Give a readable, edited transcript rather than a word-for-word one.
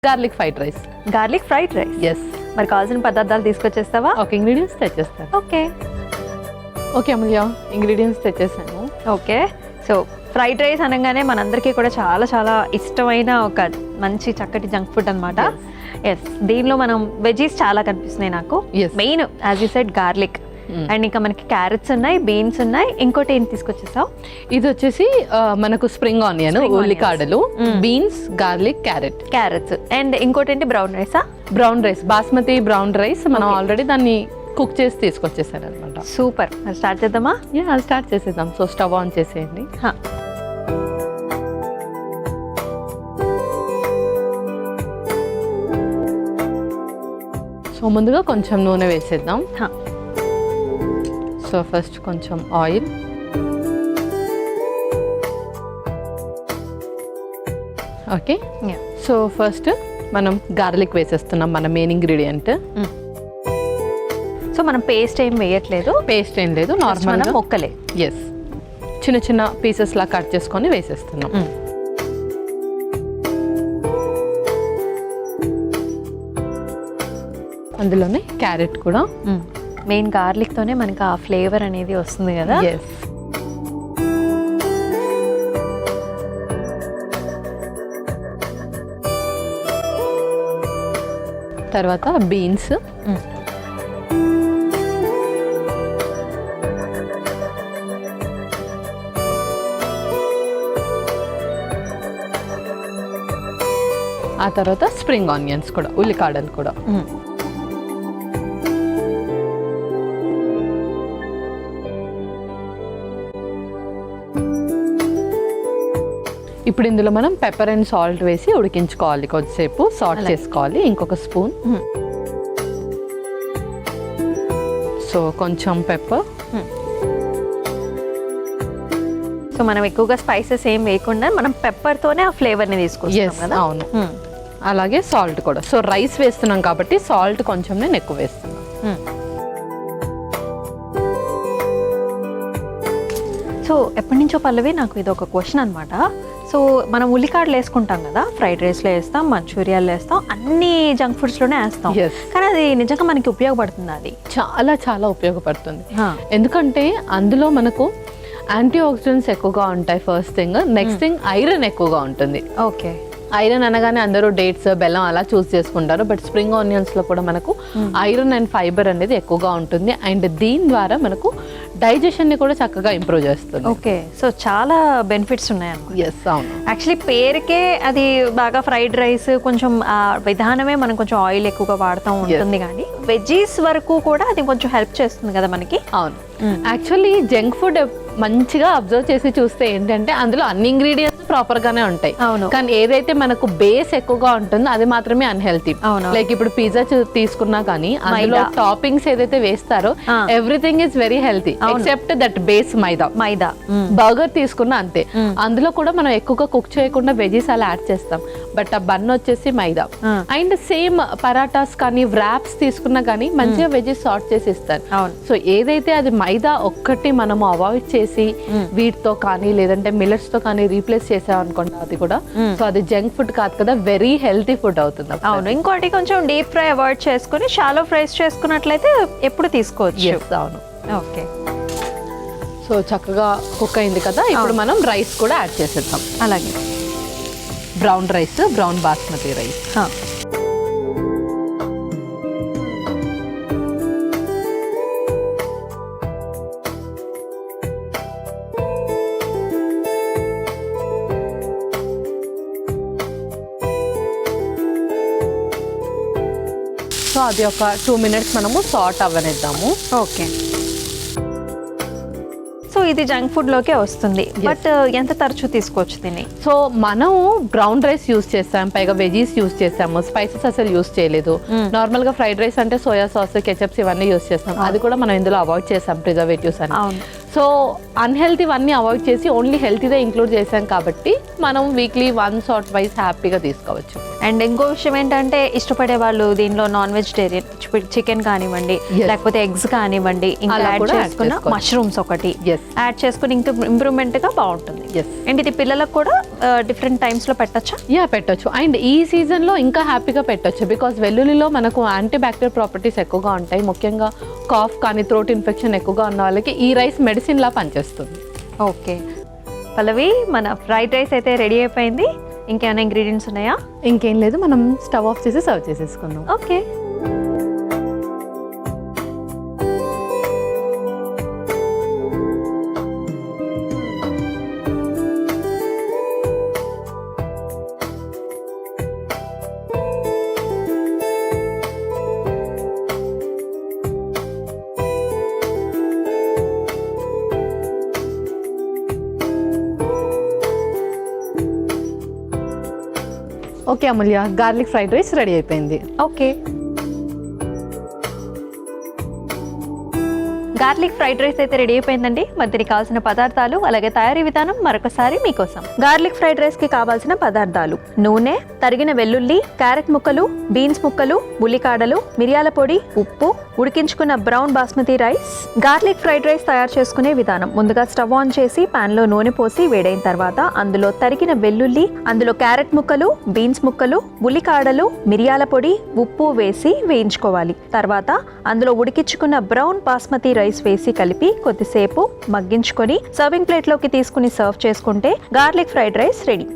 Garlic fried rice. Garlic fried rice. Yes. మరి కావాల్సిన పదార్థాలు తీసుకొచ్చేస్తావా? ఓకే, ఇంగ్రీడియంట్స్ తెచ్చేస్తాను. ఓకే ఓకే అమూల్య, ఇంగ్రీడియంట్స్ తెచ్చేసాను. ఓకే, సో ఫ్రైడ్ రైస్ అనగానే మనందరికీ కూడా చాలా చాలా ఇష్టమైన ఒక మంచి చక్కటి జంక్ ఫుడ్ అనమాట. ఎస్, దీనిలో మనం వెజీస్ చాలా కనిపిస్తున్నాయి నాకు. Main as you said garlic and ఇంకా మనకి క్యారెట్స్ ఉన్నాయి, బీన్స్ ఉన్నాయి. ఇంకోటి ఏం తీసుకొచ్చేసావు? ఇది వచ్చేసి మనకు స్ప్రింగ్ ఆనియన్, ఉల్లికాడలు, బీన్స్, గార్లిక్, క్యారెట్స్ అండ్ ఇంకోటి ఏంటి బ్రౌన్ రైసా? Brown rice, basmati brown rice. మనం ఆల్రెడీ దాన్ని కుక్ చేసి తీసుకొచ్చేసాను అనమాట. సూపర్, స్టార్ట్ చేద్దామా? స్టార్ట్ చేసేద్దాం. సో స్టవ్ ఆన్ చేసేయండి. సో ముందుగా కొంచెం నూనె వేసేద్దాం. సో ఫస్ట్ కొంచెం ఆయిల్, ఓకే. సో ఫస్ట్ మనం గార్లిక్ వేసేస్తున్నాం, మన మెయిన్ ఇంగ్రీడియంట్. సో మనం పేస్ట్ ఏం వేయట్లేదు? పేస్ట్ ఏం లేదు, నార్మల్ మొక్కలే. ఎస్, చిన్న చిన్న పీసెస్ లా కట్ చేసుకొని వేసేస్తున్నాం. అందులోనే క్యారెట్ కూడా. మెయిన్ గార్లిక్ తోనే మనకి ఆ ఫ్లేవర్ అనేది వస్తుంది కదా. ఎస్. తర్వాత బీన్స్, ఆ తర్వాత స్ప్రింగ్ ఆనియన్స్ కూడా, ఉల్లికాడలు కూడా. ఇప్పుడు ఇందులో మనం పెప్పర్ అండ్ సాల్ట్ వేసి ఉడికించుకోవాలి, కొద్దిసేపు సాల్ట్ చేసుకోవాలి. ఇంకొక స్పూన్. సో కొంచెం పెప్పర్. సో మనం ఎక్కువగా స్పైసెస్ ఏం వేయకుండా మనం పెప్పర్ తోనే ఆ ఫ్లేవర్ ని తీసుకుంటాం కదా. అవును. అలాగే సాల్ట్ కూడా. సో రైస్ వేస్తున్నాం కాబట్టి సాల్ట్ కొంచెం నేను ఎక్కువ వేస్తున్నాను. సో ఎప్పటి నుంచో పల్లవి నాకు ఇది ఒక క్వశ్చన్ అనమాట. సో మనం ఉల్లికాడలు వేసుకుంటాం కదా, ఫ్రైడ్ రైస్లో వేస్తాం, మంచూరియాలో వేస్తాం, అన్ని జంక్ ఫుడ్స్లోనే వేస్తాం. కానీ అది నిజంగా మనకి ఉపయోగపడుతుంది? అది చాలా చాలా ఉపయోగపడుతుంది. ఎందుకంటే అందులో మనకు యాంటీ ఆక్సిడెంట్స్ ఎక్కువగా ఉంటాయి first thing. Next thing iron ఎక్కువగా ఉంటుంది. ఓకే. ఐరన్ అనగానే అందరూ డేట్స్, బెల్లం అలా చూస్ చేసుకుంటారు. బట్ స్ప్రింగ్ ఆనియన్స్ లో కూడా మనకు ఐరన్ అండ్ ఫైబర్ అనేది ఎక్కువగా ఉంటుంది. అండ్ దీని ద్వారా మనకు డైజెషన్ ని కూడా చక్కగా ఇంప్రూవ్ చేస్తుంది. ఓకే, సో చాలా బెనిఫిట్స్ ఉన్నాయన్నమాట. ఎస్, అవును. యాక్చువల్లీ పేరుకే అది బాగా ఫ్రైడ్ రైస్, కొంచెం విధానమే మనం కొంచెం ఆయిల్ ఎక్కువగా వాడుతూ ఉంటుంది, కానీ వెజీస్ వరకు కూడా అది కొంచెం హెల్ప్ చేస్తుంది కదా మనకి. అవును. యాక్చువల్లీ జంక్ ఫుడ్ మంచిగా అబ్జర్వ్ చేసి చూస్తే ఏంటంటే అందులో అన్ని ఇంగ్రీడియంట్స్ ప్రాపర్ గానే ఉంటాయి. అవును. కానీ ఏదైతే మనకు బేస్ ఎక్కువగా ఉంటుందో అది మాత్రమే అన్హెల్తీ. లైక్ ఇప్పుడు పిజ్జా తీసుకున్నా కానీ అందులో టాపింగ్స్ ఏదైతే వేస్తారో everything is very healthy except that base maida. Burger తీసుకున్నా అంతే, అందులో కూడా మనం ఎక్కువగా కుక్ చేయకుండా వెజీస్ అలా యాడ్ చేస్తాం. బట్ ఆ బన్ వచ్చేసి మైదా. అండ్ సేమ్ పరాటాస్ కానీ వ్రాప్స్ తీసుకున్నా కానీ మంచిగా వెజీస్ సార్ట్ చేసి ఇస్తారు. సో ఏదైతే అది మైదా ఒక్కటి మనము అవాయిడ్ చేసి వీటితో కానీ లేదంటే మిల్లెట్స్ తో కానీ రీప్లేస్ చేసామనుకోండి, అది కూడా సో అది జంక్ ఫుడ్ కాదు కదా, వెరీ హెల్తీ ఫుడ్ అవుతుంది. అవును. ఇంకోటి కొంచెం డీప్ ఫ్రై అవాయిడ్ చేసుకుని షాలో ఫ్రైస్ చేసుకున్నట్లయితే ఎప్పుడు తీసుకోవచ్చు. అవును. ఓకే. సో చక్కగా కుక్ అయింది కదా, ఇప్పుడు మనం రైస్ కూడా యాడ్ చేసేద్దాం. అలాగే brown rice, brown basmati rice. So అది ఒక 2 minutes మనము సాట్ అవ్వనిద్దాము. ఓకే. సో ఇది జంక్ ఫుడ్ లోకే వస్తుంది, బట్ ఎంత తరచూ తీసుకోవచ్చు దీన్ని? సో మనం బ్రౌన్ రైస్ యూస్ చేస్తాం, పైగా వెజీస్ యూస్ చేస్తాము, స్పైసెస్ అసలు యూస్ చేయలేదు. నార్మల్ గా ఫ్రైడ్ రైస్ అంటే సోయా సాస్, కెచప్స్ ఇవన్నీ యూస్ చేస్తాం. అది కూడా మనం ఇందులో అవాయిడ్ చేస్తాం, ప్రిజర్వేటివ్స్ అని. సో అన్హెల్తీవన్నీ అవాయిడ్ చేసి ఓన్లీ హెల్తీదే ఇంక్లూడ్ చేసాం కాబట్టి మనం వీక్లీ వన్స్ ఆర్ ట్వైస్ హ్యాపీగా తీసుకోవచ్చు. అండ్ ఇంకో విషయం ఏంటంటే ఇష్టపడే వాళ్ళు దీనిలో నాన్ వెజిటేరియన్ చికెన్ కానివ్వండి, లేకపోతే ఎగ్స్ కానివ్వండి, ఇంకా యాడ్ చేసుకున్న మష్రూమ్స్ ఒకటి యాడ్ చేసుకుని ఇంకా ఇంప్రూవ్మెంట్ గా బాగుంటుంది. అండ్ ఇది పిల్లలకు కూడా డిఫరెంట్ టైమ్స్ లో పెట్టొచ్చా? పెట్టొచ్చు. అండ్ ఈ సీజన్ లో ఇంకా హ్యాపీగా పెట్టొచ్చు బికాస్ వెల్లుల్లిలో మనకు యాంటీ బ్యాక్టీరియల్ ప్రాపర్టీస్ ఎక్కువగా ఉంటాయి. ముఖ్యంగా కాఫ్ కానీ థ్రోట్ ఇన్ఫెక్షన్ ఎక్కువగా ఉన్న వాళ్ళకి ఈ రైస్ మెడిసిన్ లా పనిచేస్తుంది. ఓకే పల్లవి, మన ఫ్రైడ్ రైస్ అయితే రెడీ అయిపోయింది. ఇంకేమైనా ఇంగ్రీడియంట్స్ ఉన్నాయా? ఇంకేం లేదు, మనం స్టవ్ ఆఫ్ చేసి సర్వ్ చేసేసుకుందాం. ఓకే. ఓకే అమూల్య, గార్లిక్ ఫ్రైడ్ రైస్ రెడీ అయిపోయింది. ఓకే, గార్లిక్ ఫ్రైడ్ రైస్ అయితే రెడీ అయిపోయిందండి. మరి దీనికి కావాల్సిన పదార్థాలు అలాగే తయారీ విధానం మరొకసారి మీకోసం. గార్లిక్ ఫ్రైడ్ రైస్ కి కావాల్సిన పదార్థాలు: నూనె, తరిగిన వెల్లుల్లి, క్యారెట్ ముక్కలు, బీన్స్ ముక్కలు, ఉల్లికాడలు, మిరియాల పొడి, ఉప్పు, ఉడికించుకున్న brown basmati rice. Garlic fried rice తయారు చేసుకునే విధానం: ముందుగా స్టవ్ ఆన్ చేసి పాన్ లో నూనె పోసి వేడైన తర్వాత అందులో తరిగిన వెల్లుల్లి, అందులో క్యారెట్ ముక్కలు, బీన్స్ ముక్కలు, ఉల్లికాడలు, మిరియాల పొడి, ఉప్పు వేసి వేయించుకోవాలి. తర్వాత అందులో ఉడికించుకున్న బ్రౌన్ బాస్మతి రైస్ వేసి కలిపి కొద్దిసేపు మగ్గించుకొని సర్వింగ్ ప్లేట్ లోకి తీసుకుని సర్వ్ చేసుకుంటే గార్లిక్ ఫ్రైడ్ రైస్ రెడీ.